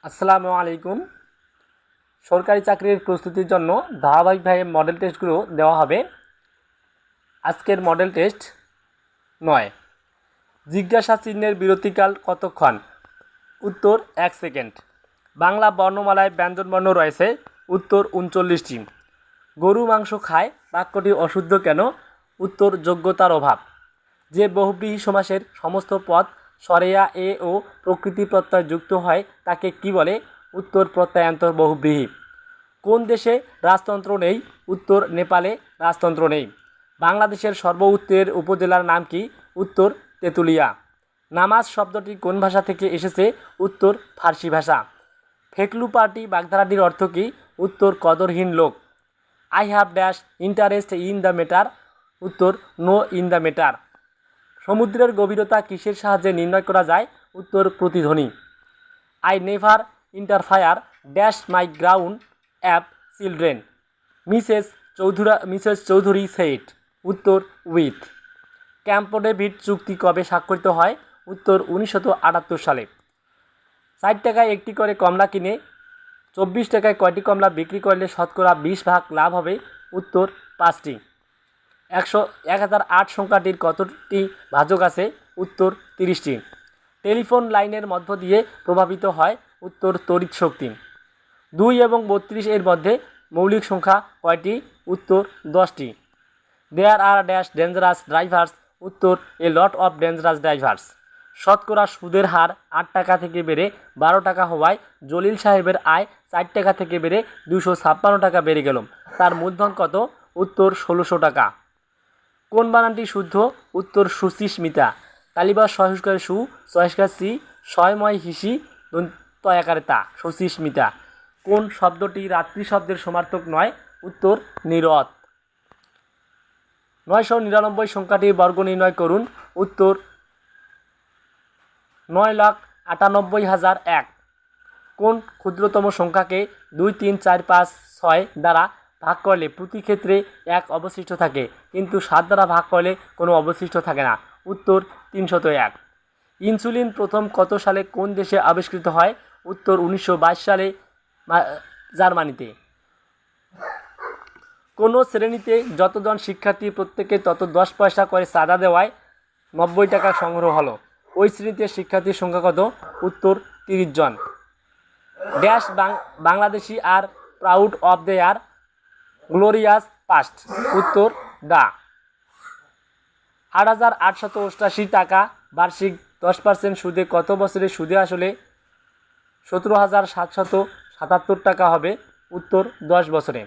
আসসালামু আলাইকুম। সরকারি চাকরির প্রস্তুতির জন্য ধারাবাহিকভাবে মডেল টেস্টগুলো দেওয়া হবে। আজকের মডেল টেস্ট 9। জিজ্ঞাসা চিহ্নের বিরতিকাল কতক্ষণ? উত্তর 1 সেকেন্ড। বাংলা বর্ণমালায় ব্যঞ্জনবর্ণ রয়েছে। উত্তর 39টি। গরু মাংস খায় বাক্যটি অশুদ্ধ কেন? উত্তর যোগ্যতার অভাব। যে বহুব্রীহি সমাসের সমস্ত পদ সরেয়া এ ও প্রকৃতি প্রত্যয় যুক্ত হয় তাকে কি বলে? উত্তর প্রত্যয়ান্তর বহুব্রীহি। কোন দেশে রাজতন্ত্র নেই? উত্তর নেপালে রাজতন্ত্র নেই। বাংলাদেশের সর্বোত্তরের উপজেলার নাম কি? উত্তর তেঁতুলিয়া। নামাজ শব্দটি কোন ভাষা থেকে এসেছে? উত্তর ফার্সি ভাষা। ফেকলু পার্টি বাগধারাটির অর্থ কী? উত্তর কদরহীন লোক। I have dash interest in the matter. উত্তর নো ইন দ্য ম্যাটার। সমুদ্রের গভীরতা কিসের সাহায্যে নির্ণয় করা যায়? উত্তর প্রতিধ্বনি। I never interfere dash my grown up children. Mrs Chowdhury said. উত্তর উইথ। ক্যাম্প ডেভিড চুক্তি কবে স্বাক্ষরিত হয়? উত্তর 1978 সালে। 4 টাকায় একটি করে কমলা কিনে 24 টাকায় কয়টি কমলা বিক্রি করলে শতকরা 20% লাভ হবে? উত্তর 5টি। 1008 সংখ্যাটির কতটি ভাজক আছে? উত্তর 30টি। টেলিফোন লাইনের মধ্য দিয়ে প্রভাবিত হয়? উত্তর তড়িৎ শক্তি। 2 এবং 32 এর মধ্যে মৌলিক সংখ্যা কয়টি? উত্তর 10টি। দেয়ার আর ড্যাশ ডেঞ্জারাস ড্রাইভার্স। উত্তর এ লট অফ ডেঞ্জারাস ড্রাইভার্স। শতকরা সুদের হার 8 টাকা থেকে বেড়ে 12 টাকা হওয়ায় জলিল সাহেবের আয় 4 টাকা থেকে বেড়ে 256 টাকা বেড়ে গেল। তার মূলধন কত? উত্তর 1600 টাকা। কোন বানানটি শুদ্ধ? উত্তর সুচিস্মিতা। তালিবাস সহস্কারে সু, সহস্কার সি, স্বয়ময় হিসি, তয়াকারে তা, সুচিস্মিতা। কোন শব্দটি রাত্রি শব্দের সমার্থক নয়? উত্তর নিরত। 999 সংখ্যাটির বর্গ নির্ণয় করুন। উত্তর 9,98,001। কোন ক্ষুদ্রতম সংখ্যাকে 2, 3, 4, 5, 6 দ্বারা ভাগ করলে প্রতি ক্ষেত্রে 1 অবশিষ্ট থাকে, কিন্তু 7 দ্বারা ভাগ করলে কোনো অবশিষ্ট থাকে না? উত্তর 301। ইনসুলিন প্রথম কত সালে কোন দেশে আবিষ্কৃত হয়? উত্তর 1922 সালে জার্মানিতে। কোনো শ্রেণীতে যতজন শিক্ষার্থী প্রত্যেকে তত 10 পয়সা করে চাঁদা দেওয়ায় 90 টাকা সংগ্রহ হলো। ওই শ্রেণীতে শিক্ষার্থীর সংখ্যা কত? উত্তর 30 জন। Dash Bangladeshi are proud of their glorious past. উত্তর দা। 8,888 টাকা বার্ষিক 10% সুদে কত বছরে সুদে আসলে 17,777 টাকা হবে? উত্তর 10 বছরে।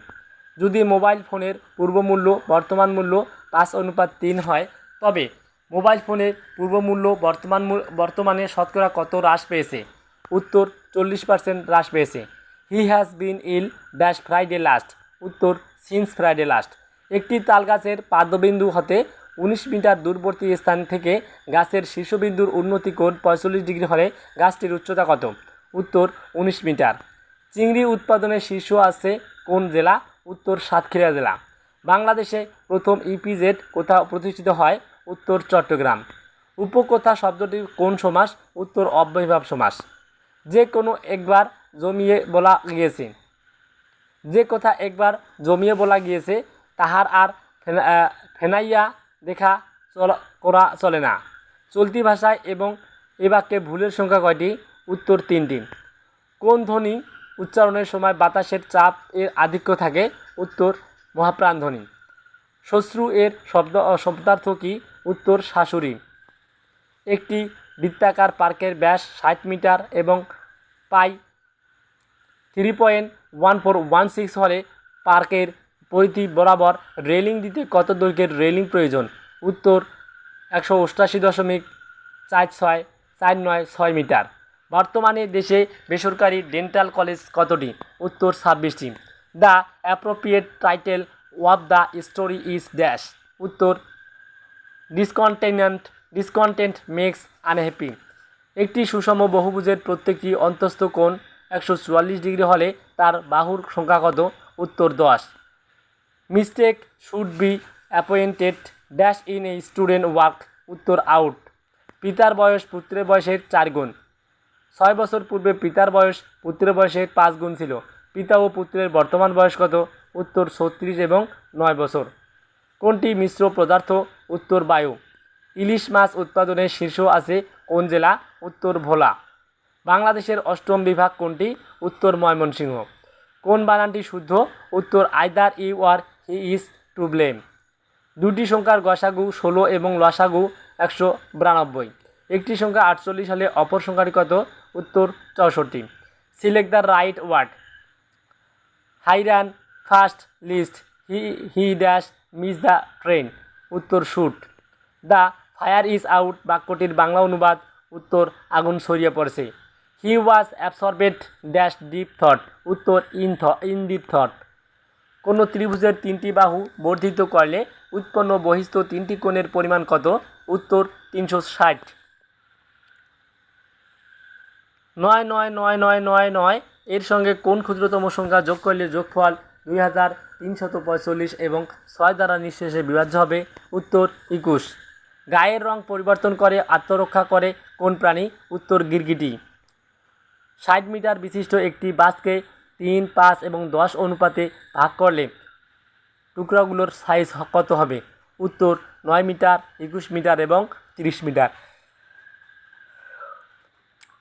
যদি মোবাইল ফোনের পূর্বমূল্য বর্তমান মূল্য 5:3 হয়, তবে মোবাইল ফোনের পূর্বমূল্য বর্তমানে শতকরা কত হ্রাস পেয়েছে? উত্তর 40% হ্রাস পেয়েছে। He has been ill dash Friday last. উত্তর সিন্স ফ্রাইডে লাস্ট। একটি তাল গাছের পাদবিন্দু হতে 19 মিটার দূরবর্তী স্থান থেকে গাছের শীর্ষবিন্দুর উন্নতি কোণ 45 ডিগ্রি হলে গাছটির উচ্চতা কত? উত্তর 19 মিটার। চিংড়ি উৎপাদনের শীর্ষ আছে কোন জেলা? উত্তর সাতক্ষীরা জেলা। বাংলাদেশে প্রথম ইপিজেড কোথাও প্রতিষ্ঠিত হয়? উত্তর চট্টগ্রাম। উপকথা শব্দটি কোন সমাস? উত্তর অব্যয়ভাব সমাস। যে কোনো একবার জমিয়ে বলা গিয়েছে। যে কথা একবার জমিয়ে বলা গিয়েছে তাহার আর ফেনাইয়া দেখা করা চলে না। চলতি ভাষায় এবং এ বাক্যে ভুলের সংখ্যা কয়টি? উত্তর 3টি। কোন ধ্বনি উচ্চারণের সময় বাতাসের চাপ এর আধিক্য থাকে? উত্তর মহাপ্রাণ ধ্বনি। শ্বশ্রু এর শব্দার্থ কী? উত্তর শাশুড়ি। একটি বৃত্তাকার পার্কের ব্যাস 60 মিটার এবং পাই 3.1416 হলে পার্কের পরিধি বরাবর রেলিং দিতে কত দৈর্ঘ্যের রেলিং প্রয়োজন? উত্তর 188.4649 মিটার। বর্তমানে দেশে বেসরকারি ডেন্টাল কলেজ কতটি? উত্তর 26টি। The appropriate title of the story is dash. উত্তর ডিসকন্টেন্ট মেক্স আনহ্যাপি। একটি সুষম বহুভুজের প্রত্যেকটি অন্তস্থ কোণ 144 ডিগ্রি হলে তার বাহুর সংখ্যা কত? উত্তর 10। Mistake should be appointed dash in a student work. উত্তর আউট। পিতার বয়স পুত্রের বয়সের 4 গুণ। 6 বছর পূর্বে পিতার বয়স পুত্রের বয়সের 5 গুণ ছিল। পিতা ও পুত্রের বর্তমান বয়স কত? উত্তর 36 এবং 9 বছর। কোনটি মিশ্র পদার্থ? উত্তর বায়ু। ইলিশ মাছ উৎপাদনে শীর্ষ আছে কোন জেলা? উত্তর ভোলা। বাংলাদেশের অষ্টম বিভাগ কোনটি? উত্তর ময়মনসিংহ। কোন বানানটি শুদ্ধ? উত্তর either you or he is to blame. দুটি সংখ্যার গসাগু 16 এবং লসাগু 192। একটি সংখ্যা 48 হলে অপর সংখ্যাটি কত? উত্তর 64। Select the right word. He ran fast lest he dash miss the train. উত্তর should. The fire is out বাক্যটির বাংলা অনুবাদ? উত্তর আগুন ছড়িয়ে পড়ছে। He was absorbed dash deep thought. উত্তর ইন ডিপ থট। কোনো ত্রিভুজের 3টি বাহু বর্ধিত করলে উৎপন্ন বহিস্থ 3টি কোণের পরিমাণ কত? উত্তর 360। 99999 এর সঙ্গে কোন ক্ষুদ্রতম সংখ্যা যোগ করলে যোগফল 2345 এবং 6 দ্বারা নিঃশেষে বিভাজ্য হবে? উত্তর 21। গায়ের রং পরিবর্তন করে আত্মরক্ষা করে কোন প্রাণী? উত্তর গিরগিটি। 60 মিটার বিশিষ্ট একটি বাসকে 3, 5 এবং 10 অনুপাতে ভাগ করলে টুকরাগুলোর সাইজ কত হবে? উত্তর 9 মিটার, 21 মিটার এবং 30 মিটার।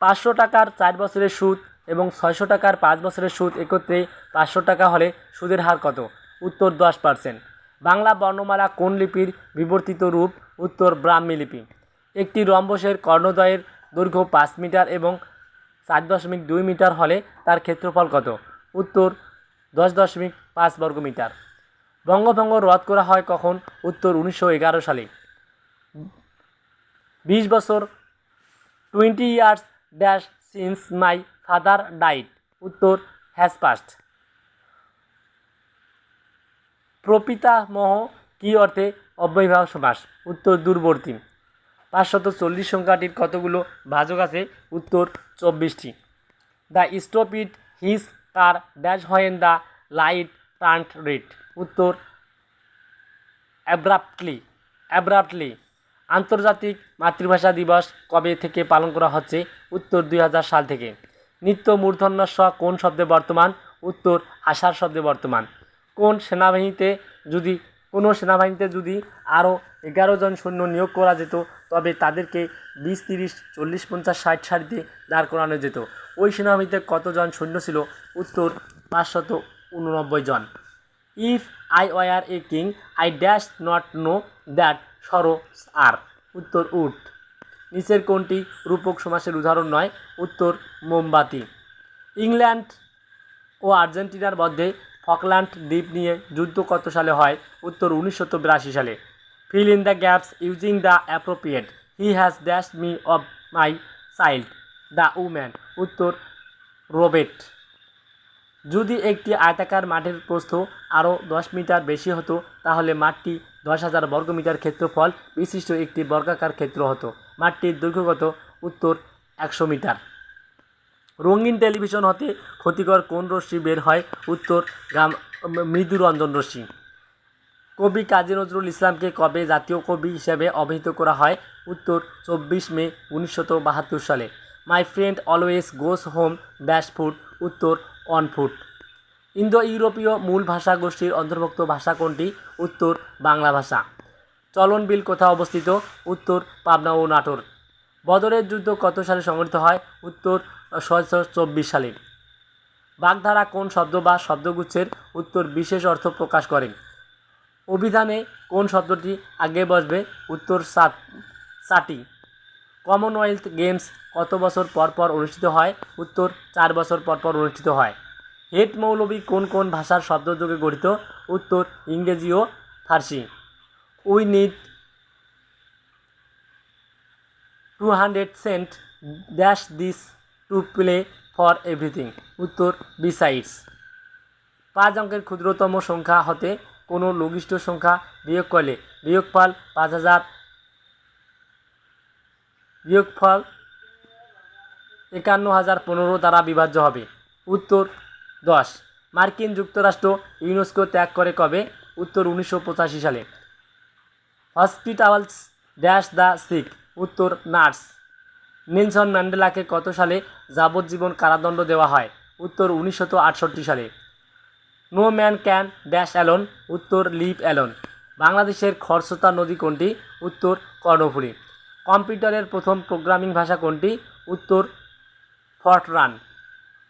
500 টাকার 4 বছরের সুদ এবং 600 টাকার 5 বছরের সুদ একত্রে 500 টাকা হলে সুদের হার কত? উত্তর 10%। বাংলা বর্ণমালা কোন লিপির বিবর্তিত রূপ? উত্তর ব্রাহ্মী লিপি। একটি রম্বসের কর্ণদ্বয়ের দৈর্ঘ্য 5 মিটার এবং 4.2 মিটার হলে তার ক্ষেত্রফল কত? উত্তর 10.5 বর্গমিটার। বঙ্গভঙ্গ রদ করা হয় কখন? উত্তর 1911 সালে। 20 বছর 20 years dash since my father died. উত্তর হ্যাজ পাস্ট। প্রপিতামহ কী অর্থে অব্যয়ভাব সমাস? উত্তর দূরবর্তী। 540 সংখ্যাটির কতগুলো ভাজক আছে? উত্তর 24টি। The stopped his car dash when the light turned red. উত্তর অ্যাব্রাপ্টলি। আন্তর্জাতিক মাতৃভাষা দিবস কবে থেকে পালন করা হচ্ছে? উত্তর 2000 সাল থেকে। নিত্য মূর্ধন্য স কোন শব্দে বর্তমান? উত্তর আষাঢ় শব্দে বর্তমান। কোনো সেনাবাহিনীতে যদি আরও 11 জন সৈন্য নিয়োগ করা যেত তবে তাদেরকে 20, 30, 40, 50, 60 সারিতে দাঁড় করানো যেত। ওই সেনাবাহিনীতে কতজন সৈন্য ছিল? উত্তর 589 জন। If I were a king I dash not know that sorrows are. উত্তর উড। নিচের কোনটি রূপক সমাসের উদাহরণ নয়? উত্তর মোমবাতি। ইংল্যান্ড ও আর্জেন্টিনার মধ্যে ফকল্যান্ড দ্বীপ নিয়ে যুদ্ধ কত সালে হয়? উত্তর 1982 সালে। Fill in the gaps using the appropriate. He has dash me of my child. The woman. উত্তর রোবেট। যদি একটি আয়তাকার মাঠের প্রস্থ আরও 10 মিটার বেশি হতো তাহলে মাঠটি 10,000 বর্গমিটার ক্ষেত্রফল বিশিষ্ট একটি বর্গাকার ক্ষেত্র হতো। মাঠটির দৈর্ঘ্য কত? উত্তর 100 মিটার। রঙিন টেলিভিশন হতে ক্ষতিকর কোন রশ্মি বের হয়? উত্তর মৃদু রঞ্জন রশ্মি। কবি কাজী নজরুল ইসলামকে কবে জাতীয় কবি হিসেবে অভিহিত করা হয়? উত্তর 24 মে 1972 সালে। My friend always goes home dash foot. উত্তর অন ফুট। ইন্দো ইউরোপীয় মূল ভাষা গোষ্ঠীর অন্তর্ভুক্ত ভাষা কোনটি? উত্তর বাংলা ভাষা। চলন বিল কোথায় অবস্থিত? উত্তর পাবনা ও নাটোর। বদরের যুদ্ধ কত সালে সংঘটিত হয়? উত্তর 1924 সালে। বাগধারা কোন শব্দ বা শব্দগুচ্ছের? উত্তর বিশেষ অর্থ প্রকাশ করে। অভিধানে কোন শব্দটি আগে বসবে? উত্তর চাটি। কমনওয়েলথ গেমস কত বছর পর পর অনুষ্ঠিত হয়? উত্তর 4 বছর পর পর অনুষ্ঠিত হয়। হেড মৌলবী কোন কোন ভাষার শব্দযোগে গঠিত? উত্তর ইংরেজি ও ফার্সি। We need 200 cents dash this to play for everything. উত্তর বিসাইডস। 5 অঙ্কের ক্ষুদ্রতম সংখ্যা হতে কোনো লঘিষ্ঠ সংখ্যা বিয়োগ করলে বিয়োগফল 51,015 দ্বারা বিভাজ্য হবে। উত্তর 10। মার্কিন যুক্তরাষ্ট্র ইউনেস্কো ত্যাগ করে কবে? উত্তর 1985 সালে। Hospitals dash the sick. উত্তর নার্স। নেলসন ম্যান্ডেলাকে কত সালে যাবজ্জীবন কারাদণ্ড দেওয়া হয়? উত্তর 1968 সালে। No man can dash alone, উত্তর লিভ অ্যালোন। বাংলাদেশের খরস্রোতা নদী কোনটি? উত্তর কর্ণফুলী। কম্পিউটারের প্রথম প্রোগ্রামিং ভাষা কোনটি? উত্তর ফরট্রান।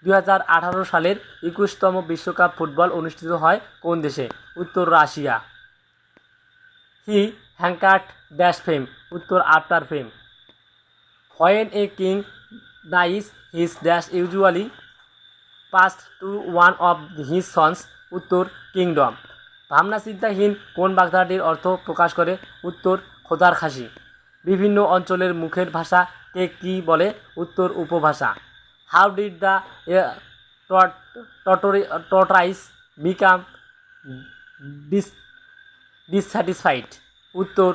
2018 সালের 21তম বিশ্বকাপ ফুটবল অনুষ্ঠিত হয় কোন দেশে? উত্তর রাশিয়া। হি হ্যাঙ্কার্ড ড্যাশ ফেম, উত্তর after fame. When a king dies his dash usually passed to one of his sons, উত্তর কিংডম। ভাবনা চিন্তাহীন কোন বাগধারাটির অর্থ প্রকাশ করে? উত্তর খোদার খাসি। বিভিন্ন অঞ্চলের মুখের ভাষাকে কী বলে? উত্তর উপভাষা। How did the tortoise become dissatisfied? উত্তর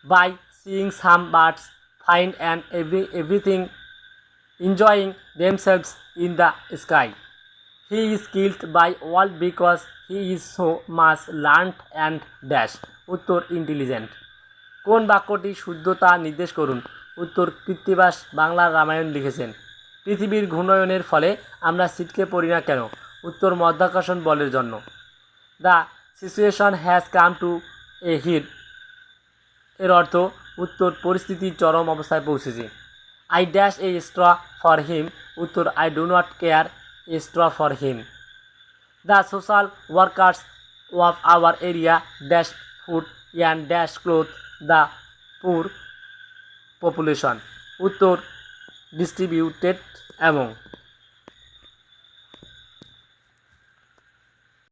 by seeing some birds find and everything enjoying themselves in the sky. He is killed by all because he is so much learned and dash, উত্তর intelligent. কোন বাক্যটি শুদ্ধতা নির্দেশ করুন? উত্তর কৃত্তিবাস বাংলার রামায়ণ লিখেছেন। পৃথিবীর ঘূর্ণায়নের ফলে আমরা ছিটকে পড়ি না কেন? উত্তর মাধ্যাকর্ষণ বলের জন্য। The situation has come to a head, এর অর্থ উত্তর পরিস্থিতি চরম অবস্থায় পৌঁছেছে। I dash a straw for him, উত্তর I do not care a straw for him. The social workers of our area dash food and dash cloth the poor population, উত্তর distributed এবং